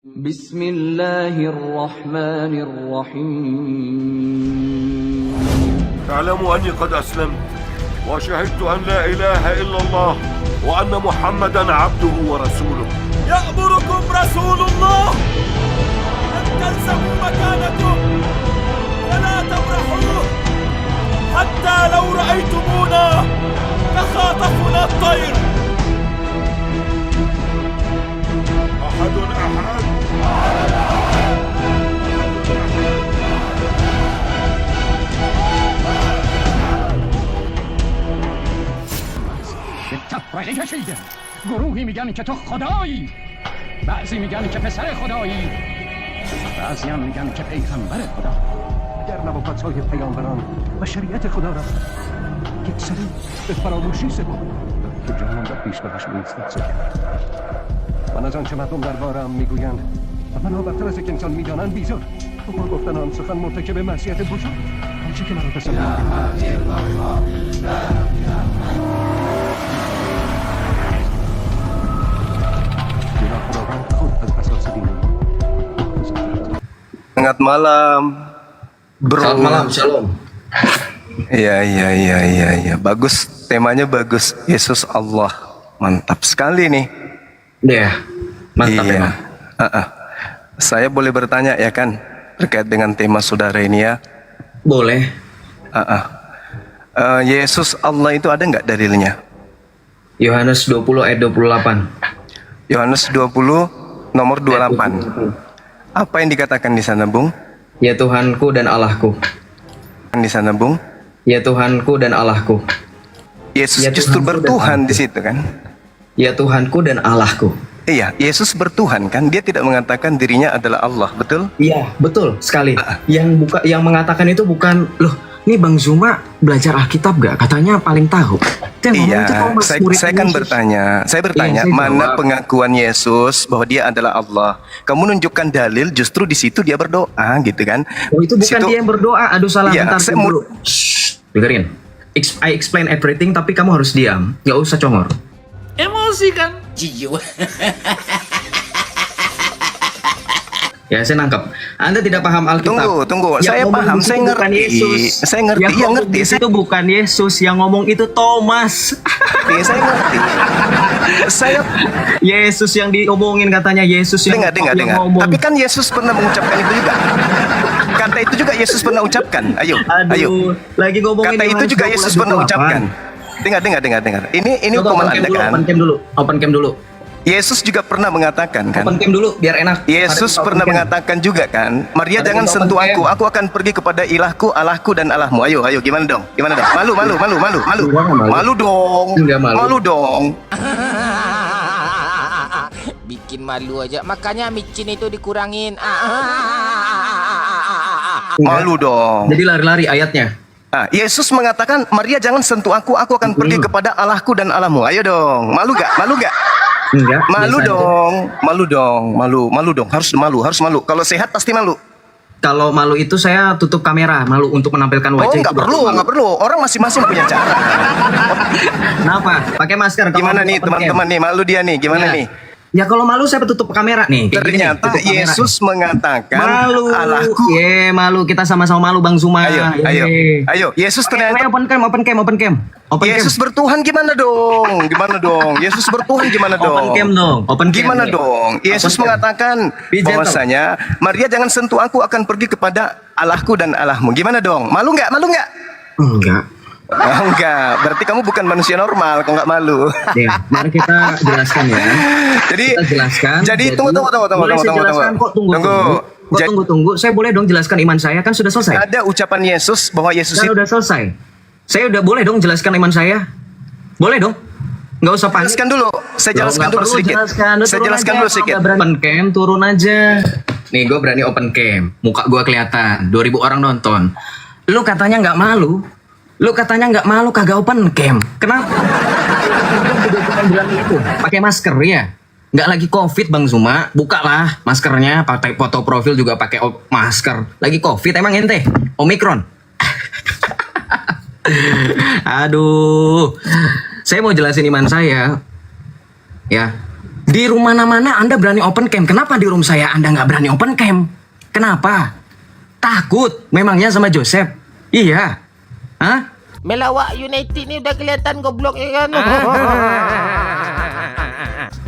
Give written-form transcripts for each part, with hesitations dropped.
Bismillahirrahmanirrahim. اعلموا أني قد أسلمت وشهدت أن لا إله إلا الله وأن محمدا عبده ورسوله. يأمركم رسول الله أن تلزموا مكانكم فلا تبرحوه حتى لو رأيتمونا تخاطفنا الطير. أحد تفرقه کشیده. گروهی میگن که تو خدایی، بعضی میگن که پسر خدایی، بعضی هم میگن که پیغمبر خدا. اگر نبوت‌های پیامبران و شریعت خدا را یک سری به فراموشی سپرد که جهان را پیش بهش می‌ایستد من از آنچه مردم درباره‌ام میگویند و منو بدتر از یک انسان میدانند بیزار با گفتن آن سخن مرتکب معصیت بزرگ آنچه که مرا تصور Selamat malam, bro. Selamat malam, shalom. Iya. Bagus, temanya bagus. Yesus Allah, mantap sekali nih. Iya, mantap Iya. ya. Saya boleh bertanya ya kan terkait dengan tema saudara ini ya. Boleh. Yesus Allah itu ada nggak dalilnya? Yohanes 20 ayat 28. Yohanes 20 nomor 28. Apa yang dikatakan di sana, Bung? Ya Tuhanku dan Allahku. Di sana, Bung? Ya Tuhanku dan Allahku. Yesus Ya justru Tuhanku dan bertuhan Allahku. di situ kan? Ya Tuhanku dan Allahku. Iya, Yesus bertuhan kan? Dia tidak mengatakan dirinya adalah Allah, betul? Iya, betul sekali. Yang mengatakan itu bukan loh. Nih Bang Zuma belajar Alkitab gak? Katanya paling tahu. Iya, saya kan bertanya. Saya bertanya, Iya, saya mana jawab. pengakuan Yesus bahwa dia adalah Allah? Kamu menunjukkan dalil, justru di situ dia berdoa, gitu kan? Oh, itu bukan Situ- dia yang berdoa. Aduh salah, Iya, bentar saya tunggu dulu. Shh, dengerin. I explain everything tapi kamu harus diam. Gak usah congor. Emosi kan? Ya, saya nangkap. Anda tidak paham Alkitab. Tunggu. Yang Saya ngomong paham, itu saya bukan ngerti. Yesus. Saya ngerti, Yang iya ngomong ngerti. Itu bukan Yesus, yang ngomong itu Thomas. Saya ngerti. Saya Yesus yang diomongin katanya Yesus yang dengar. ngomong. Tapi kan Yesus pernah mengucapkan itu juga. Kata itu juga Yesus pernah ucapkan. Ayo. Lagi ngomongin Kata itu Yohanes juga 20 Yesus ayat pernah 28. ucapkan. Dengar. Ini Coba hukuman open cam Anda dulu, kan? Open cam dulu. Yesus juga pernah mengatakan kan? Open cam dulu biar enak. Yesus Open pernah cam. mengatakan juga kan, Maria Ada jangan open sentuh cam. aku akan pergi kepada ilahku, Allahku dan Allahmu. Ayo, gimana dong? Malu. Malu dong. Enggak malu. Malu dong. Bikin malu aja, makanya micin itu dikurangin. Enggak. Malu dong. Jadi lari-lari ayatnya. Yesus mengatakan, Maria jangan sentuh aku akan pergi kepada Allahku dan Allahmu. Ayo dong. Malu gak? Enggak. Malu biasa aja. dong. Malu dong. Harus malu. Kalau sehat pasti malu. Kalau malu itu saya tutup kamera, malu untuk menampilkan wajah. Nggak perlu. Orang masing-masing punya cara. Kenapa? Pakai masker. Kalau Gimana nih open cam. teman-teman nih? Malu dia nih. Gimana Ya. nih? Ya kalau malu saya tutup kamera nih. Kayak gini nih, Ternyata tutup kamera. Yesus mengatakan malu. Allahku. Malu. Kita sama-sama malu Bang Zuma. Ayo. Yesus ternyata Open cam. Yesus bertuhan gimana dong? Yesus bertuhan gimana dong? Open cam dong. Gimana nih. dong? Yesus Open cam. mengatakan Be gentle. bahwasanya Maria jangan sentuh aku akan pergi kepada Allahku dan Allahmu. Gimana dong? Malu nggak? Enggak. Enggak. Berarti kamu bukan manusia normal kalau nggak malu. Ya, mari kita jelaskan ya. Kita jelaskan. Jadi tunggu. Boleh saya jelaskan kok, tunggu. Saya boleh dong jelaskan iman saya, kan sudah selesai. Ada ucapan Yesus bahwa Yesus Kan itu udah selesai. Saya udah boleh dong jelaskan iman saya. Boleh dong. Nggak usah panik. jelaskan dulu. Saya jelaskan Nggak dulu perlu sedikit. jelaskan. Saya jelaskan dulu sedikit. Open cam, turun aja. Nih, gue berani open cam. Muka gue kelihatan. 2000 orang nonton. Lu katanya nggak malu, kagak open cam. Kenapa? Udah cuma bilang itu. Pakai masker ya. Nggak lagi COVID Bang Zuma. Bukalah maskernya. Pakai foto profil juga pakai masker. Lagi COVID emang ente? Omikron. Aduh. Saya mau jelasin iman saya. Ya. Di rumah mana Anda berani open cam. Kenapa di room saya Anda nggak berani open cam? Kenapa? Takut memangnya sama Joseph? Iya. Hah? Melawak United ni udah kelihatan goblok ya kan?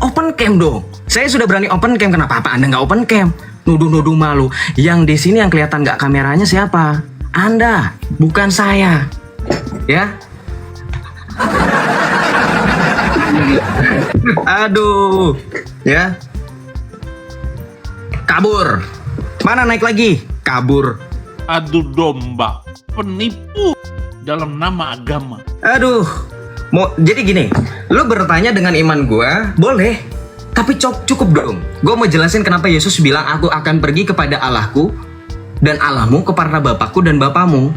Open cam dong. Saya sudah berani open cam. Kenapa Anda nggak open cam? Nuduh-nuduh malu. Yang di sini yang kelihatan nggak kameranya siapa? Anda, bukan saya. Ya. Aduh, ya. Kabur. Mana naik lagi? Kabur. Adu domba, penipu dalam nama agama. Aduh. Jadi gini, lu bertanya dengan iman gua, boleh. Tapi cukup dong. Gua mau jelasin kenapa Yesus bilang aku akan pergi kepada Allahku dan Allahmu kepada Bapakku dan Bapamu.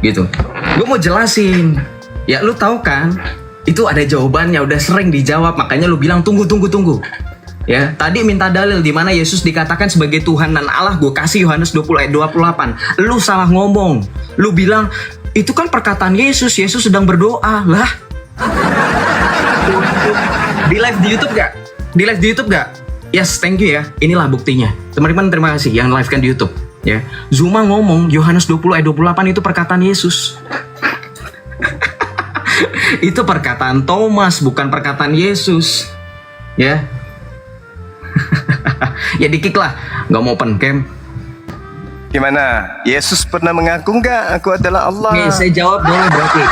Gitu. Gua mau jelasin. Ya lu tahu kan? Itu ada jawabannya, udah sering dijawab, makanya lu bilang tunggu. Ya, tadi minta dalil di mana Yesus dikatakan sebagai Tuhan dan Allah, gue kasih Yohanes 20 ayat 28. Lu salah ngomong. Lu bilang itu kan perkataan Yesus sedang berdoa. Lah. Di live di YouTube gak? Yes, thank you ya. Inilah buktinya. Teman-teman terima kasih yang live kan di YouTube, ya. Zuma ngomong Yohanes 20 ayat 28 itu perkataan Yesus. Itu perkataan Thomas, bukan perkataan Yesus. Ya. Ya dikik lah, nggak mau open cam. Gimana? Yesus pernah mengaku nggak aku adalah Allah? Oke, saya jawab boleh berarti.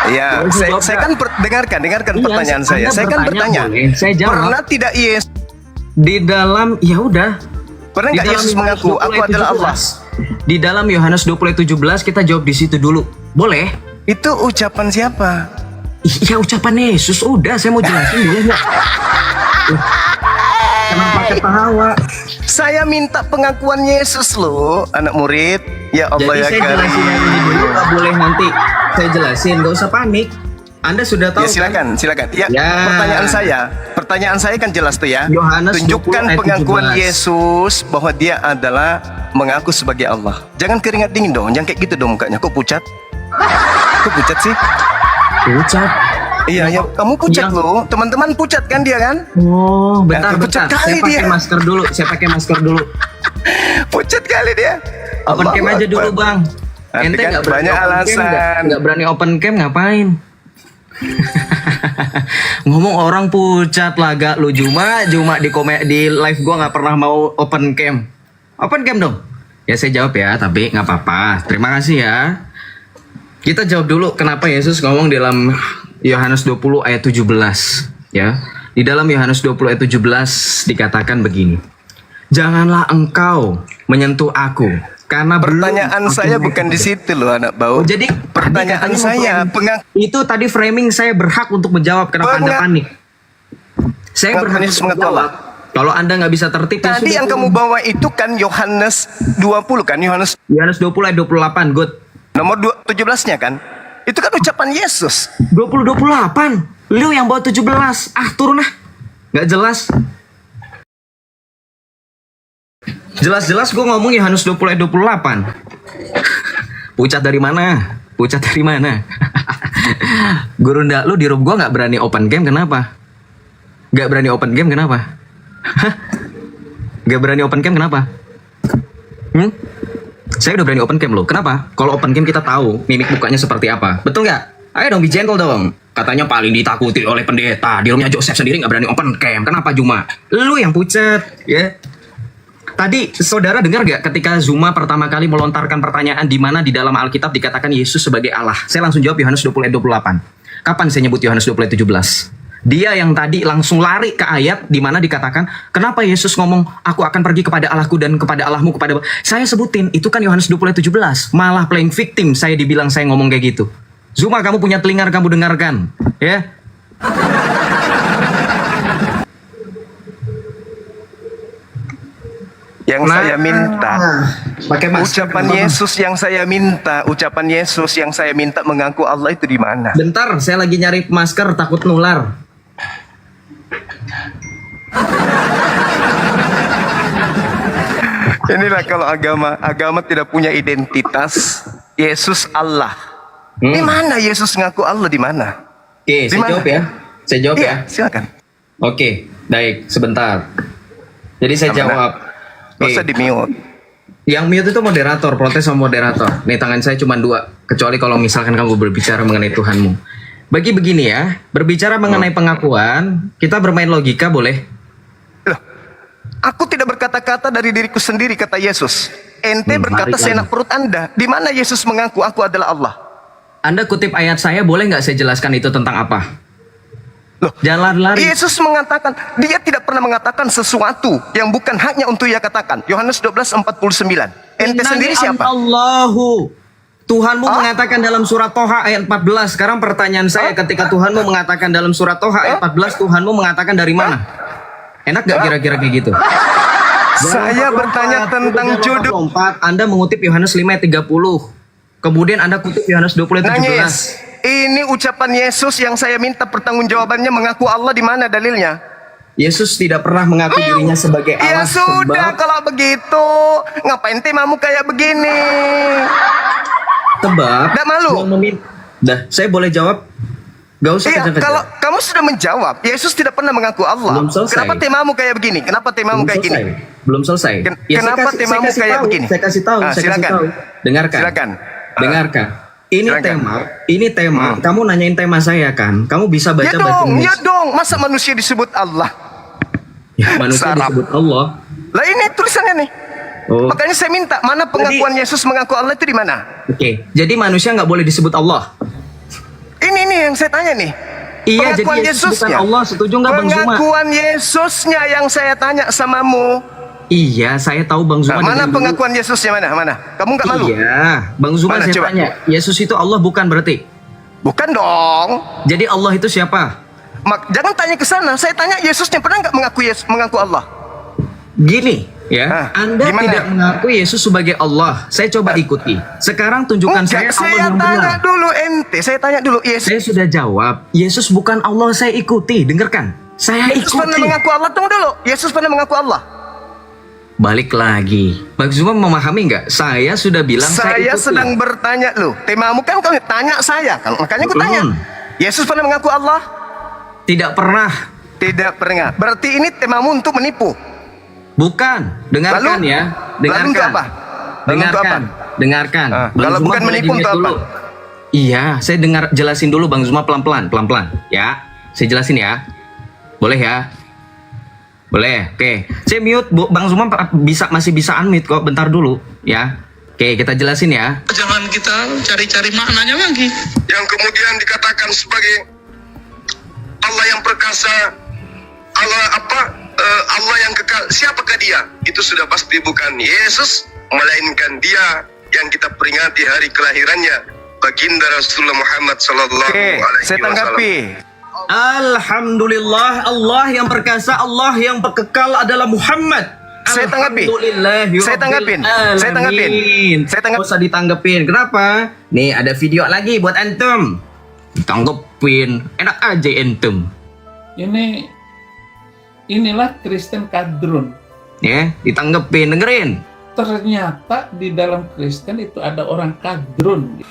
Ya, saya kan dengarkan Iya, pertanyaan saya. Saya kan bertanya. Boleh. Saya jawab. Pernah tidak Yesus? Di dalam, ya udah. Pernah nggak Yesus mengaku aku adalah Allah? Di dalam Yohanes 20 ayat 17 kita jawab di situ dulu. Boleh? Itu ucapan siapa? Iya ucapan Yesus. Udah, saya mau jelasin boleh nggak? Kenapa ketawa? Saya minta pengakuan Yesus loh, anak murid. Ya Allah Jadi ya saya Karim. jelasin yang ini dulu, nggak boleh nanti saya jelasin, nggak usah panik. Anda sudah tahu. Ya silakan. Ya, Ya. pertanyaan saya kan jelas tuh ya. Yohanes 20 Tunjukkan ayat pengakuan 17. Yesus bahwa dia adalah mengaku sebagai Allah. Jangan keringat dingin dong, jangan kayak gitu dong mukanya. Kok pucat? Kok pucat sih? Pucat. Iya, ya kamu pucat Yang- loh. Teman-teman pucat kan dia kan? Oh, bentar. pucat Saya kali pakai dia. masker dulu. Pucat kali dia. Open cam Allahu aja dulu, Akbar. Bang. Nanti Ente kan nggak berani banyak open cam, alasan. nggak berani open cam ngapain? Ngomong orang pucat laga lu Juma di live gua nggak pernah mau open cam. Open cam dong. Ya saya jawab ya, tapi nggak apa-apa. Terima kasih ya. Kita jawab dulu kenapa Yesus ngomong dalam Yohanes 20 ayat 17 ya. Di dalam Yohanes 20 ayat 17 dikatakan begini. Janganlah engkau menyentuh aku karena Pertanyaan saya bukan di situ loh anak bau. Oh, jadi pertanyaan tadi saya katanya itu tadi framing saya berhak untuk menjawab kenapa Anda panik. Saya Pengakuan berhak Yesus untuk mengaku menjawab. Kalau Anda nggak bisa tertib ya Tadi sudah. yang kamu bawa itu kan Yohanes 20 kan? Yohanes Yohanes 20 ayat 28, good. nomor 17-nya kan? Itu kan ucapan Yesus. 28. Lu yang bawa 17. Ah, turun ah. Nggak jelas. Jelas-jelas gue ngomong Yohanes 20 ayat 28. Pucat dari mana? Guru ndak lu di room gue nggak berani open game kenapa? Nggak berani open game kenapa? Hah? Nggak berani open game kenapa? Saya udah berani open cam loh. Kenapa? Kalau open cam kita tahu mimik mukanya seperti apa. Betul nggak? Ayo dong, be gentle dong. Katanya paling ditakuti oleh pendeta. Di roomnya Joseph sendiri nggak berani open cam. Kenapa Juma? Lu yang pucat, ya. Tadi saudara dengar gak ketika Zuma pertama kali melontarkan pertanyaan di mana di dalam Alkitab dikatakan Yesus sebagai Allah? Saya langsung jawab Yohanes 20 ayat 28. Kapan saya nyebut Yohanes 20 ayat 17? Dia yang tadi langsung lari ke ayat di mana dikatakan kenapa Yesus ngomong aku akan pergi kepada Allahku dan kepada Allahmu kepada saya sebutin itu kan Yohanes 20 ayat 17. Malah playing victim saya dibilang saya ngomong kayak gitu. Zuma kamu punya telinga kamu dengarkan, ya. Yang saya minta Pakai masker. ucapan Yesus yang saya minta mengaku Allah itu di mana? Bentar, saya lagi nyari masker takut nular. Inilah kalau agama tidak punya identitas. Yesus Allah. Di mana Yesus ngaku Allah di mana? Oke, saya Di mana? jawab ya. Saya jawab ya. Iya, silakan. Oke. Baik, sebentar. Jadi saya Sama jawab. Gak usah Oke. di-mute. Yang mute itu moderator, protes sama moderator. Nih tangan saya cuma 2, kecuali kalau misalkan kamu berbicara mengenai Tuhanmu. Bagi begini ya, berbicara mengenai pengakuan, kita bermain logika boleh? Loh, aku tidak berkata-kata dari diriku sendiri, kata Yesus. Ente berkata mari seenak perut Anda. Di mana Yesus mengaku aku adalah Allah? Anda kutip ayat saya, boleh nggak saya jelaskan itu tentang apa? Loh, Jalan lari. Yesus mengatakan, dia tidak pernah mengatakan sesuatu yang bukan haknya untuk ia katakan. Yohanes 12:49. Ente sendiri siapa? Allahu. Tuhanmu mengatakan dalam surat Toha ayat 14. Sekarang pertanyaan saya, ketika Tuhanmu mengatakan dalam surat Toha ayat 14, Tuhanmu mengatakan dari mana? Enak gak kira-kira kayak gitu? Saya bertanya tentang jodoh. 4, Anda mengutip Yohanes 5 ayat 30. Kemudian Anda kutip Yohanes 20 ayat 17. Nangis. Ini ucapan Yesus yang saya minta pertanggungjawabannya, mengaku Allah, di mana dalilnya? Yesus tidak pernah mengaku dirinya sebagai Ya Allah. sudah, kalau begitu ngapain temamu kayak begini? Sebab Nggak malu? Dah, saya boleh jawab? Gak usah Iya, kejar-kejar. kalau kamu sudah menjawab, Yesus tidak pernah mengaku Allah. Belum selesai. Kenapa temamu kayak begini? Kenapa temamu kayak gini? Belum selesai. Kenapa temamu kayak begini? Saya kasih tahu, saya silakan. kasih tahu. Dengarkan. Silakan. Dengarkan. Ini Silakan. tema. Kamu nanyain tema saya kan? Kamu bisa baca Ya bahasa dong, ya Indonesia. dong. Masa manusia disebut Allah? Ya, manusia Sarap. disebut Allah. Lah ini tulisannya nih. Oh. Makanya saya minta, mana pengakuan Yesus mengaku Allah itu di mana? Oke. Jadi manusia nggak boleh disebut Allah. Ini nih yang saya tanya nih. Iya, jadi Pengakuan Yesus bukan Yesusnya. Allah. Setuju nggak Bang Zuma? Pengakuan Yesusnya yang saya tanya samamu. Iya, saya tahu Bang Zuma. Nah, mana dari dulu. pengakuan Yesusnya mana? Mana? Kamu nggak malu? Iya, Bang Zuma Mana, saya coba? tanya. Yesus itu Allah bukan berarti? Bukan dong. Jadi Allah itu siapa? Jangan tanya ke sana. Saya tanya Yesusnya pernah nggak mengaku Allah? Gini ya, Anda gimana? tidak mengaku Yesus sebagai Allah. Saya coba ikuti. Sekarang tunjukkan Enggak, saya Allah saya yang tanya benar. dulu ente. Saya tanya dulu Yesus. Saya sudah jawab. Yesus bukan Allah, saya ikuti. Dengarkan. Saya Yesus pernah ikuti. mengaku Allah. Tunggu dulu. Yesus pernah mengaku Allah. Balik lagi. Bang Zuma memahami nggak? Saya sudah bilang saya Saya ikuti. sedang bertanya loh. Temamu kan kau tanya saya kan. Makanya aku tanya. Yesus pernah mengaku Allah? Tidak pernah. Tidak pernah. Berarti ini temamu untuk menipu. Bukan. Dengarkan Lalu? ya. Lalu Dengarkan. untuk apa? Lalu untuk Dengarkan. apa? Dengarkan. Ah, Bang kalau Zuma bukan boleh menipu di-mute untuk apa? dulu. Iya, saya dengar jelasin dulu Bang Zuma pelan-pelan, pelan-pelan. Ya, saya jelasin ya. Boleh ya? Boleh. Oke. Saya mute, Bang Zuma masih bisa unmute kok. Bentar dulu, ya. Oke, kita jelasin ya. Jangan kita cari-cari maknanya lagi. Yang kemudian dikatakan sebagai Allah yang perkasa, Allah Allah yang kekal. Siapakah dia? Itu sudah pasti bukan Yesus, melainkan dia yang kita peringati hari kelahirannya, baginda Rasulullah Muhammad sallallahu Oke, alaihi saya wasallam. tanggapi. Alhamdulillah, Allah yang perkasa, Allah yang kekal adalah Muhammad. Saya tanggapi. Alhamdulillahi Saya tanggapin. rabbil Saya tanggapin. alamin. Saya tanggap- Nggak usah ditanggepin. Kenapa? Nih ada video lagi buat antum. Ditanggepin. Enak aja antum. Inilah Kristen kadrun. Ya, ditanggepin. Dengerin. Ternyata di dalam Kristen itu ada orang kadrun.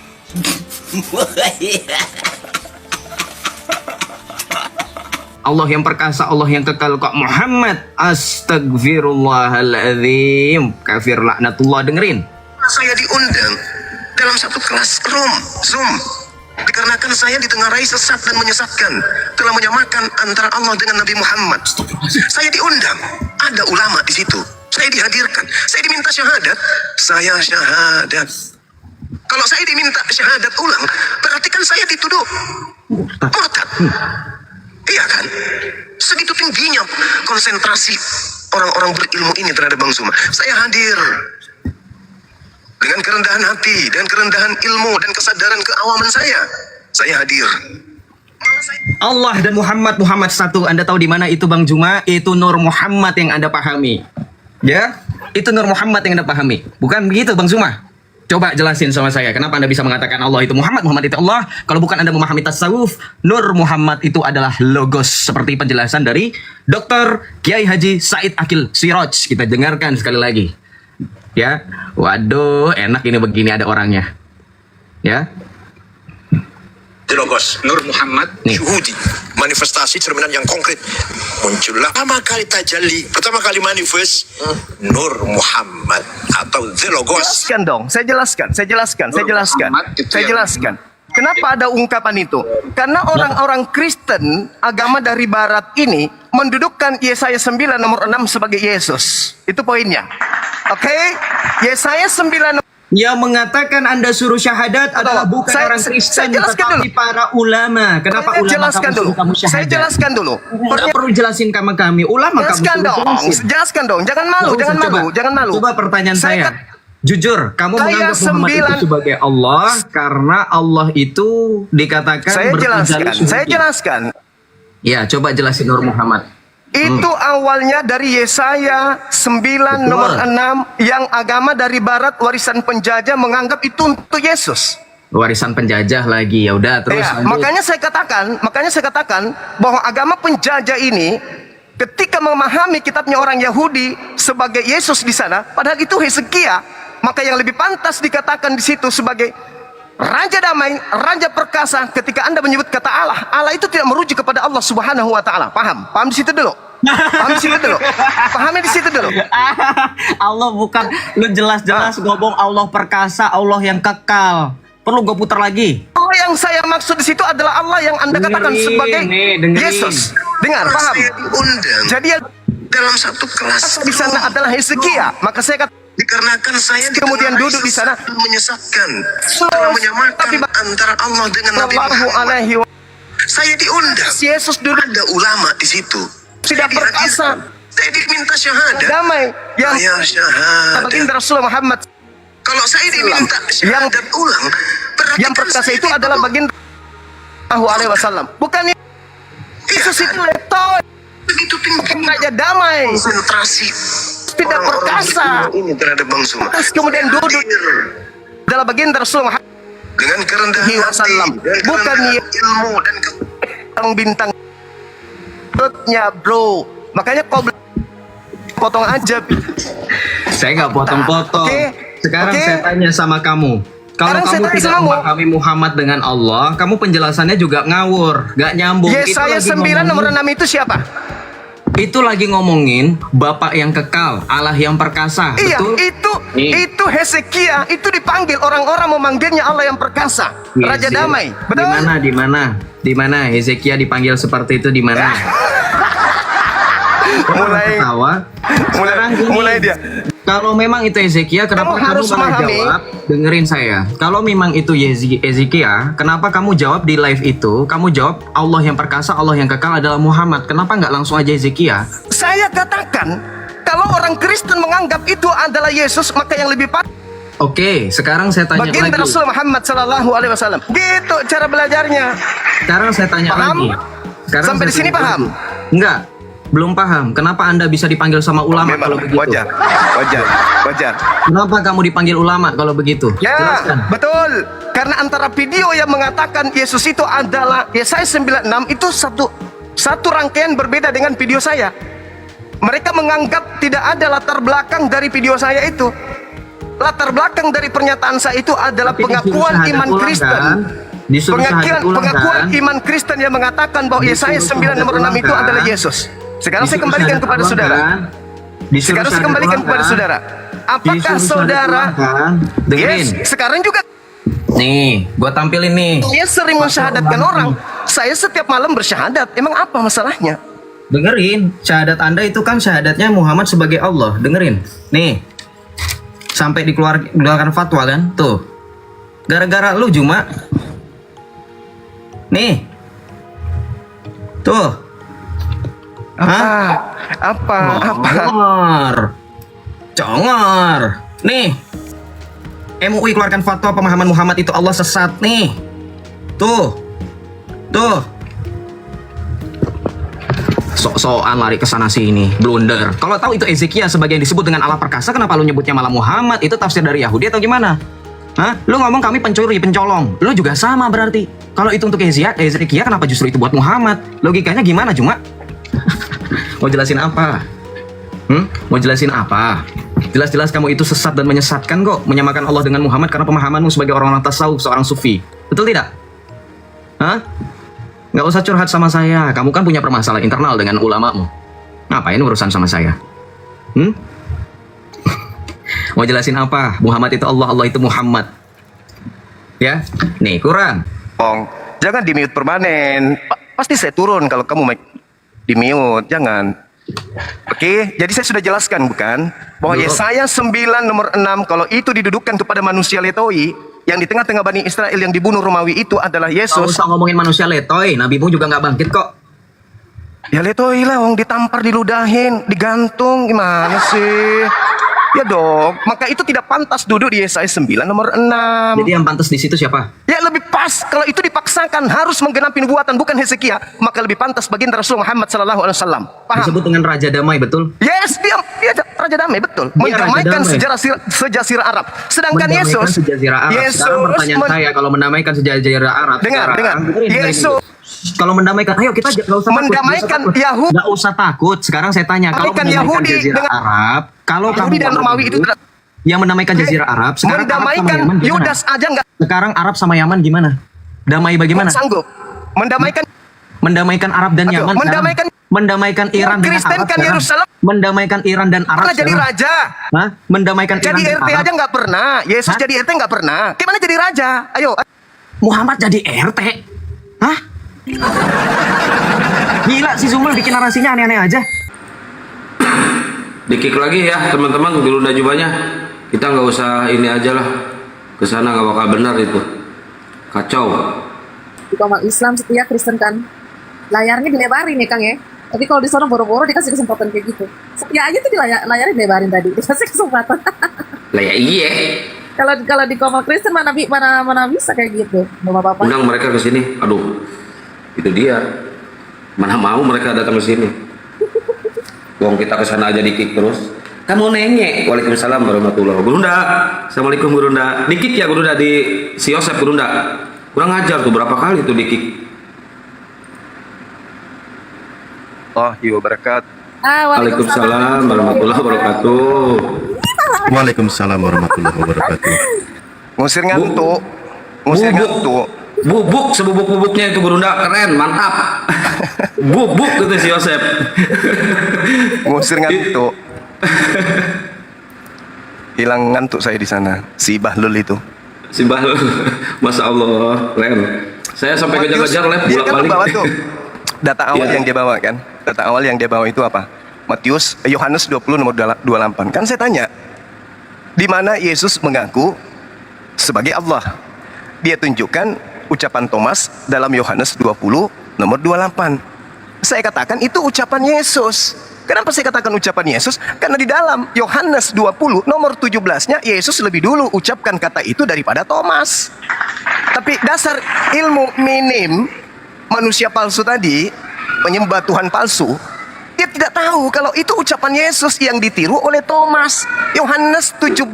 Allah yang perkasa, Allah yang kekal kok Muhammad. Astagfirullahaladzim. Kafir laknatullah. Dengerin. Saya diundang dalam satu kelas Zoom. Dikarenakan saya ditengarai sesat dan menyesatkan, telah menyamakan antara Allah dengan Nabi Muhammad. Saya diundang, ada ulama di situ. Saya dihadirkan, saya diminta syahadat, saya syahadat. Kalau saya diminta syahadat ulang, berarti kan saya dituduh murtad. Iya kan? Segitu tingginya konsentrasi orang-orang berilmu ini terhadap Bang Zuma. Saya hadir dengan kerendahan hati dan kerendahan ilmu dan kesadaran keawaman saya. Saya hadir. Allah dan Muhammad satu. Anda tahu di mana itu Bang Zuma? Itu Nur Muhammad yang Anda pahami. Ya? Itu Nur Muhammad yang Anda pahami. Bukan begitu Bang Zuma? Coba jelasin sama saya, kenapa Anda bisa mengatakan Allah itu Muhammad, Muhammad itu Allah? Kalau bukan Anda memahami tasawuf, Nur Muhammad itu adalah logos. Seperti penjelasan dari Dr. Kiai Haji Said Akil Siraj. Kita dengarkan sekali lagi. Ya, waduh, enak ini begini ada orangnya. Ya, Logos Nur Muhammad Nih. Syuhudi manifestasi cerminan yang konkret. Muncullah pertama kali tajalli, pertama kali manifest Nur Muhammad atau The Logos. Jelaskan dong, saya jelaskan. Kenapa ada ungkapan itu? Karena orang-orang Kristen agama dari barat ini mendudukkan Yesaya 9 nomor 6 sebagai Yesus. Itu poinnya. Oke? Yesaya 9 Yang mengatakan Anda suruh syahadat adalah bukan orang Kristen, tetapi para ulama. Kenapa ulama jelaskan kamu dulu. suruh kamu syahadat? Saya jelaskan dulu. Nggak perlu jelasin sama kami. Ulama Jelaskan kamu suruh dong. jelasin. Jelaskan dong. Jangan malu, Nggak usah, jangan malu. Coba pertanyaan saya. Jujur, kamu Saya menganggap Muhammad itu 9 sebagai Allah karena Allah itu dikatakan Saya bertajalli. jelaskan. Ya, coba jelasin Nur Muhammad. Itu awalnya dari Yesaya 9 Betul. nomor 6 yang agama dari barat warisan penjajah menganggap itu untuk Yesus. Warisan penjajah lagi. Ya udah, terus Ya, lanjut. makanya saya katakan bahwa agama penjajah ini ketika memahami kitabnya orang Yahudi sebagai Yesus di sana, padahal itu Hezekia, maka yang lebih pantas dikatakan di situ sebagai Raja damai, Raja perkasa. Ketika Anda menyebut kata Allah, Allah itu tidak merujuk kepada Allah Subhanahu wa taala. Paham? Paham di situ dulu. Pahami di situ dulu. Allah bukan, lu jelas-jelas ngomong Allah perkasa, Allah yang kekal. Perlu gue putar lagi? Allah yang saya maksud di situ adalah Allah yang Anda katakan Dengerin, sebagai dengerin. Yesus. Dengar, paham? Saya diundang Jadi yang dalam satu kelas di sana adalah Hezekia. Maka saya kata dikarenakan saya kemudian ditengarai duduk di sana. sesat dan menyesatkan, telah menyamakan antara Allah dengan Nabi Sallallahu Muhammad. alaihi wa Saya diundang, Yesus duduk ada ulama di situ. tidak Saya perkasa, dihadirkan. Saya diminta syahadat. damai yang Saya syahadat. baginda Rasulullah Muhammad Kalau saya diminta syahadat ulang, berarti yang kan perkasa saya itu adalah dituduh. baginda Sallallahu alaihi wasallam. Bukan Iya Yesus itu kan? letoy, Begitu tinggi raja damai, konsentrasi tidak orang-orang perkasa. dunia ini terhadap Bang Suma. Terus kemudian duduk Hadir adalah baginda Rasulullah Muhammad dengan kerendahan hati Wasallam. dan Bukan kerendahan ilmu dan bintang perutnya, bro. Makanya kau potong aja. Saya nggak potong-potong. Oke. Sekarang Oke. saya tanya sama kamu. Kalau Sekarang saya kamu tanya tidak sama kamu. memahami Muhammad dengan Allah, kamu penjelasannya juga ngawur, nggak nyambung. Yesaya 9 nomor 6 itu siapa? Itu lagi ngomongin Bapak yang kekal, Allah yang perkasa, Iya, betul? Nih. itu Hezekia, itu dipanggil orang-orang memanggilnya Allah yang perkasa, Raja Yesaya. damai. Betul? Di mana Hezekia dipanggil seperti itu di mana? Mulai- Ketawa. Sekarang gini, mulai dia. Kalau memang itu Hezekia, kenapa Kamu kamu harus malah memahami. jawab? Dengerin saya. Kalau memang itu Hezekia, kenapa kamu jawab di live itu? Kamu jawab Allah yang perkasa, Allah yang kekal adalah Muhammad. Kenapa nggak langsung aja Hezekia? Saya katakan, kalau orang Kristen menganggap itu adalah Yesus, maka yang lebih pas Oke, sekarang saya tanya baginda lagi. Rasulullah Muhammad Sallallahu Alaihi Wasallam. Gitu cara belajarnya. Sekarang saya tanya Paham? lagi. Sekarang Sampai saya di sini tanya paham? lagi. Enggak, belum paham. Kenapa Anda bisa dipanggil sama ulama Memang kalau begitu? wajar. Kenapa kamu dipanggil ulama kalau begitu? Ya, Jelaskan. betul. Karena antara video yang mengatakan Yesus itu adalah Yesaya 96 itu satu rangkaian berbeda dengan video saya. Mereka menganggap tidak ada latar belakang dari video saya itu. Latar belakang dari pernyataan saya itu adalah Tapi disuruh pengakuan syahadat iman ulang, Kristen. kan? Disuruh syahadat ulang, Pengakuan kan? iman Kristen yang mengatakan bahwa Yesaya Disuruh 9 nomor 6 itu syahadat adalah ulang, Yesus. Sekarang saya Disuruh kembalikan syahadat kepada ulang, saudara. kan? Disuruh Sekarang saya syahadat kembalikan ulang, kepada kan? saudara. Apakah Disuruh syahadat saudara ulang, kan? Dengerin. Yes, sekarang juga Nih, gua tampilin nih. dia sering mensyahadatkan orang. Saya setiap malam bersyahadat. Emang apa masalahnya? Dengerin, syahadat Anda itu kan syahadatnya Muhammad sebagai Allah. Dengerin. Nih. Sampai dikeluarkan fatwa kan? Tuh. Gara-gara lu cuma. Nih. Tuh. Hah? Apa? Congor. Nih. MUI keluarkan fatwa pemahaman Muhammad itu Allah sesat nih. Tuh. Sok-sokan lari ke sana sini, blunder. Kalau tahu itu Hezekia sebagai yang disebut dengan Allah perkasa, kenapa lu nyebutnya malah Muhammad? Itu tafsir dari Yahudi atau gimana? Hah? Lu ngomong kami pencuri, pencolong. Lu juga sama berarti. Kalau itu untuk Hezekia, kenapa justru itu buat Muhammad? Logikanya gimana cuma? Mau jelasin apa? Mau jelasin apa? Jelas-jelas kamu itu sesat dan menyesatkan kok, menyamakan Allah dengan Muhammad karena pemahamanmu sebagai orang-orang tasawuf, seorang sufi. Betul tidak? Hah? Nggak usah curhat sama saya. Kamu kan punya permasalahan internal dengan ulamamu. Ngapain urusan sama saya? Mau jelasin apa? Muhammad itu Allah, Allah itu Muhammad. Ya, nih Quran. Jangan di mute permanen. Pasti saya turun kalau kamu di mute. Jangan. Oke, jadi saya sudah jelaskan bukan? Bahwa Yesaya 9 nomor 6, kalau itu didudukkan kepada manusia Letoi, yang di tengah-tengah Bani Israel yang dibunuh Romawi itu adalah Nggak Yesus. usah ngomongin manusia letoy. Nabimu juga nggak bangkit kok. Ya Letoi lah, ditampar, diludahin, digantung, gimana sih? Ya dong, maka itu tidak pantas duduk di Yesaya 9 nomor 6. Jadi yang pantas di situ siapa? Ya lebih pas kalau itu dipaksakan harus menggenapi nubuatan bukan Hezekia, maka lebih pantas baginda Rasul Muhammad sallallahu alaihi wasallam. Paham? Disebut dengan Raja Damai, betul? Yes, dia Raja Damai, betul. Dia Mendamaikan Raja Damai. sejazirah Arab. Sedangkan Mendamaikan Yesus, sejazirah Arab. Sekarang pertanyaan saya, kalau mendamaikan sejazirah Arab, dengar, dengerin. Yesus Kalau mendamaikan, ayo kita nggak usah mendamaikan takut. Yahudi. Nggak usah takut. Sekarang saya tanya, kalau Mendamaikan mendamaikan Yahudi jazirah dengan Arab, kalau Yahudi kamu dan Romawi itu yang mendamaikan jazirah Arab, sekarang Arab sama mendamaikan Yaman gimana? Yudas aja nggak Sekarang Arab sama Yaman gimana? Damai bagaimana? sanggup. Mendamaikan Arab dan Aduh, Yaman. Mendamaikan Iran dengan Arab. Kristenkan sekarang. Yerusalem. Mendamaikan Iran dan Arab. Pernah jadi sekarang. raja. Hah? Mendamaikan Jadi Iran RT dan Arab. aja nggak pernah. Yesus Hah? jadi RT nggak pernah. Gimana jadi raja? Ayo. Muhammad jadi RT? Hah? Gila si Zumul bikin narasinya aneh-aneh aja. Dikik lagi ya teman-teman dulu jubahnya. Kita nggak usah ini aja lah. Kesana nggak bakal benar itu. Kacau. Di umat Islam setia Kristen kan layarnya dilebarin ya Kang ya, tapi kalau di sana boro-boro dikasih kesempatan kayak gitu. Setia aja tuh di layarnya dilebarin tadi, dikasih kesempatan. Lah ya iya. Kalau di komal Kristen mana bisa kayak gitu, bapak-bapak. Undang mereka ke sini. Aduh. Itu dia. Mana mau mereka datang ke sini. Wong kita ke sana aja dikik terus. Kamu nengek. Waalaikumsalam warahmatullahi wabarakatuh. Gurunda. Assalamualaikum Gurunda. Dikik ya Gurunda di si Yosef Gurunda. Kurang ajar tuh berapa kali tuh dikik. Wabarakatuh. Waalaikumsalam warahmatullahi wabarakatuh. Waalaikumsalam warahmatullahi wabarakatuh. Ngusir ngantuk. Ngusir ngantuk. Bubuk sebubuk-bubuknya itu Gurunda keren, mantap. Bubuk gitu si Yosef. Ngusir ngantuk. Hilang ngantuk saya di sana. Si Bahlul itu. Si Bahlul. Masya Allah, keren. Saya sampai kejar-kejar lab Dia kan bolak-balik. bawa tuh data awal Iya. yang dia bawa kan. Data awal yang dia bawa itu apa? Yohanes 20 nomor 28. Kan saya tanya, di mana Yesus mengaku sebagai Allah? Dia tunjukkan ucapan Thomas dalam Yohanes 20 nomor 28. Saya katakan itu ucapan Yesus. Kenapa saya katakan ucapan Yesus? Karena di dalam Yohanes 20 nomor 17-nya Yesus lebih dulu ucapkan kata itu daripada Thomas. Tapi dasar ilmu minim manusia palsu tadi, penyembah Tuhan palsu, dia tidak tahu kalau itu ucapan Yesus yang ditiru oleh Thomas. Yohanes 17,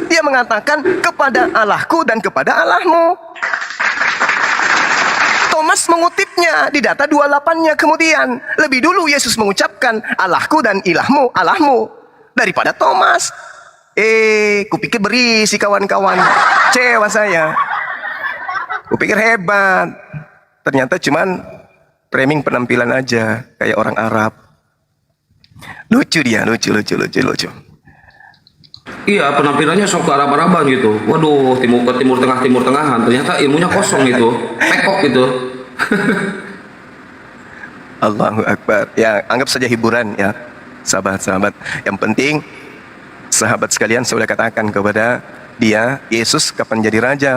dia mengatakan kepada Allahku dan kepada Allahmu. Thomas mengutipnya di data 28-nya kemudian. Lebih dulu Yesus mengucapkan Allahku dan ilahmu, Allahmu daripada Thomas. Kupikir berisi kawan-kawan. Kecewa saya. Kupikir hebat. Ternyata cuman framing penampilan aja kayak orang Arab. Lucu dia, lucu. Iya, penampilannya sok ke Arab-Araban gitu. Waduh, timur tengah-tengahan. Ternyata ilmunya kosong gitu. Pekok gitu. Allahu Akbar. Ya, anggap saja hiburan ya, sahabat-sahabat. Yang penting, sahabat sekalian, saya sudah katakan kepada dia, Yesus kapan jadi raja?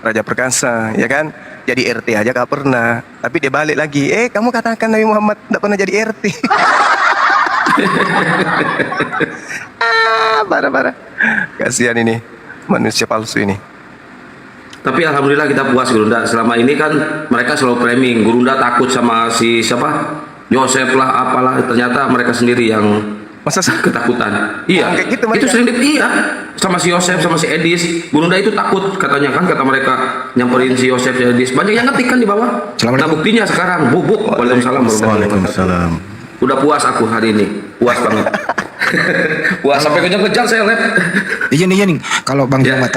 Raja perkasa, ya kan? Jadi RT aja gak pernah. Tapi dia balik lagi, kamu katakan Nabi Muhammad gak pernah jadi RT. Parah. Kasihan ini manusia palsu ini. Tapi alhamdulillah kita puas Gurunda. Selama ini kan mereka selalu framing. Gurunda takut sama si siapa? Yosef lah apalah. Ternyata mereka sendiri yang Masa sih? ketakutan. Iya. Kayak gitu itu mereka. sering iya. Sama si Yosef sama si Edis. Gurunda itu takut katanya kan kata mereka nyamperin si Yosef si Edis. Banyak yang ngetik kan di bawah. Nah buktinya sekarang bubuk. Waalaikumsalam. Waalaikumsalam. Udah puas aku hari ini. Puas banget. Puas sampai kejar-kejar saya lihat. Iya nih. Kalau Bang Ya. Juma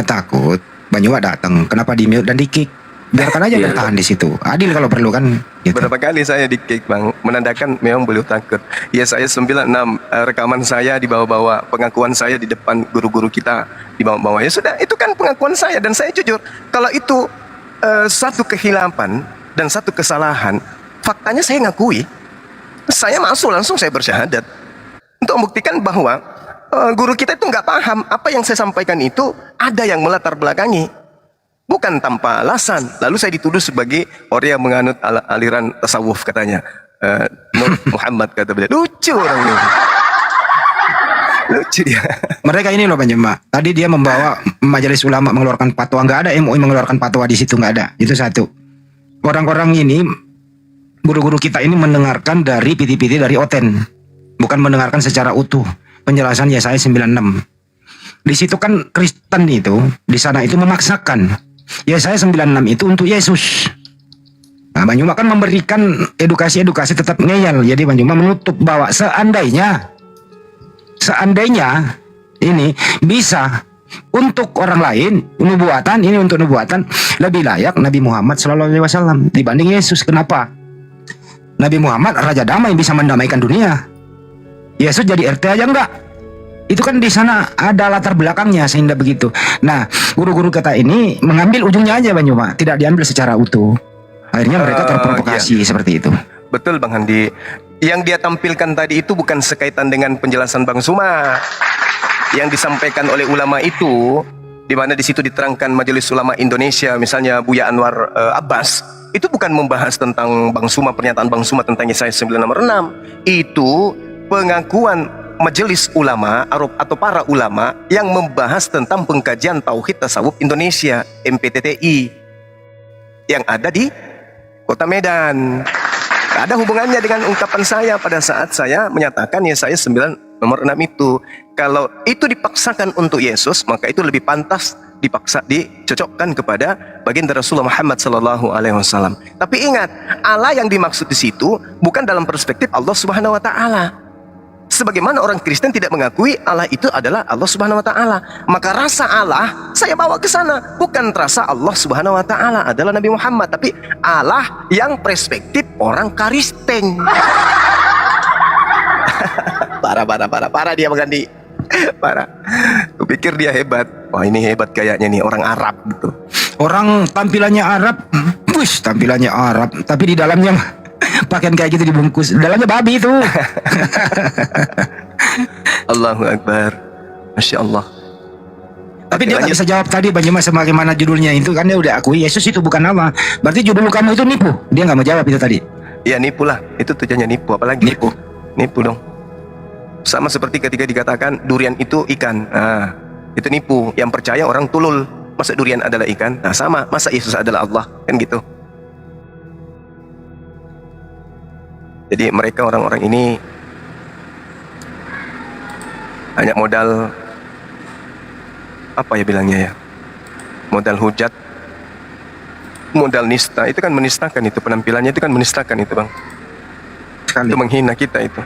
takut, Bang Juma datang, kenapa di mute dan di kick? Biarkan aja Iya. bertahan di situ. Adil kalau perlu kan. Gitu. Berapa kali saya di kick bang, menandakan memang beliau takut. Ya saya 96 rekaman saya dibawa-bawa, pengakuan saya di depan guru-guru kita dibawa-bawa. Ya sudah, itu kan pengakuan saya dan saya jujur. Kalau itu satu kehilapan dan satu kesalahan, faktanya saya ngakui. Saya masuk langsung saya bersyahadat untuk membuktikan bahwa guru kita itu nggak paham apa yang saya sampaikan itu ada yang melatar belakangi. Bukan tanpa alasan. Lalu saya dituduh sebagai orang yang menganut aliran tasawuf katanya. Nur Muhammad kata beliau. Lucu orang ini. Lucu dia. Mereka ini loh Pak Jema. Tadi dia membawa majelis ulama mengeluarkan fatwa, nggak ada MUI mengeluarkan fatwa di situ, nggak ada. Itu satu. Orang-orang ini, guru-guru kita ini mendengarkan dari PT-PT dari Oten, bukan mendengarkan secara utuh penjelasan Yesaya 96. Di situ kan Kristen itu, di sana itu memaksakan Yesaya 96 itu untuk Yesus. Nah, Banyuma kan memberikan edukasi-edukasi tetap ngeyel. Jadi Banyuma menutup bahwa seandainya ini bisa untuk orang lain nubuatan, ini untuk nubuatan lebih layak Nabi Muhammad SAW dibanding Yesus. Kenapa? Nabi Muhammad raja damai, bisa mendamaikan dunia. Yesus jadi RT aja enggak. Itu kan di sana ada latar belakangnya sehingga begitu. Nah, guru-guru kita ini mengambil ujungnya aja Banyuma, tidak diambil secara utuh. Akhirnya mereka terprovokasi seperti itu. Betul Bang Handi. Yang dia tampilkan tadi itu bukan sekaitan dengan penjelasan Bang Suma. Yang disampaikan oleh ulama itu, di mana di situ diterangkan Majelis Ulama Indonesia, misalnya Buya Anwar Abbas, itu bukan membahas tentang Bang Suma, pernyataan Bang Suma tentang Yesaya 96. Itu pengakuan Majelis Ulama atau para ulama yang membahas tentang pengkajian Tauhid Tasawuf Indonesia, MPTTI, yang ada di Kota Medan. Ada hubungannya dengan ungkapan saya pada saat saya menyatakan Yesaya 9 nomor 6 itu. Kalau itu dipaksakan untuk Yesus, maka itu lebih pantas dicocokkan kepada baginda Rasulullah Muhammad SAW. Tapi ingat, Allah yang dimaksud di situ bukan dalam perspektif Allah Subhanahu Wa Taala. Sebagaimana orang Kristen tidak mengakui Allah itu adalah Allah Subhanahu Wa Taala, maka rasa Allah saya bawa ke sana, bukan rasa Allah Subhanahu Wa Taala adalah Nabi Muhammad, tapi Allah yang perspektif orang Kristen. Parah dia mengganti. Parah. Kupikir dia hebat. Wah ini hebat kayaknya nih, orang Arab gitu. Orang tampilannya Arab, tampilannya Arab, tapi di dalamnya pakaian kayak gitu dibungkus, dalamnya babi itu. Allahu Akbar. Masya Allah. Tapi dia nggak bisa jawab tadi Banyuma sebagaimana judulnya itu kan dia udah akui Yesus itu bukan Allah. Berarti judul kamu itu nipu. Dia nggak mau jawab itu tadi. Ya nipu lah. Itu tujuannya nipu. Apalagi nipu. Nipu dong. Sama seperti ketika dikatakan durian itu ikan. Nah, itu nipu. Yang percaya orang tulul. Masa durian adalah ikan? Nah sama. Masa Yesus adalah Allah? Kan gitu. Jadi mereka orang-orang ini hanya modal apa ya bilangnya ya, modal hujat, modal nista. Itu kan menistakan, itu penampilannya itu kan menistakan itu Bang. Itu menghina kita itu.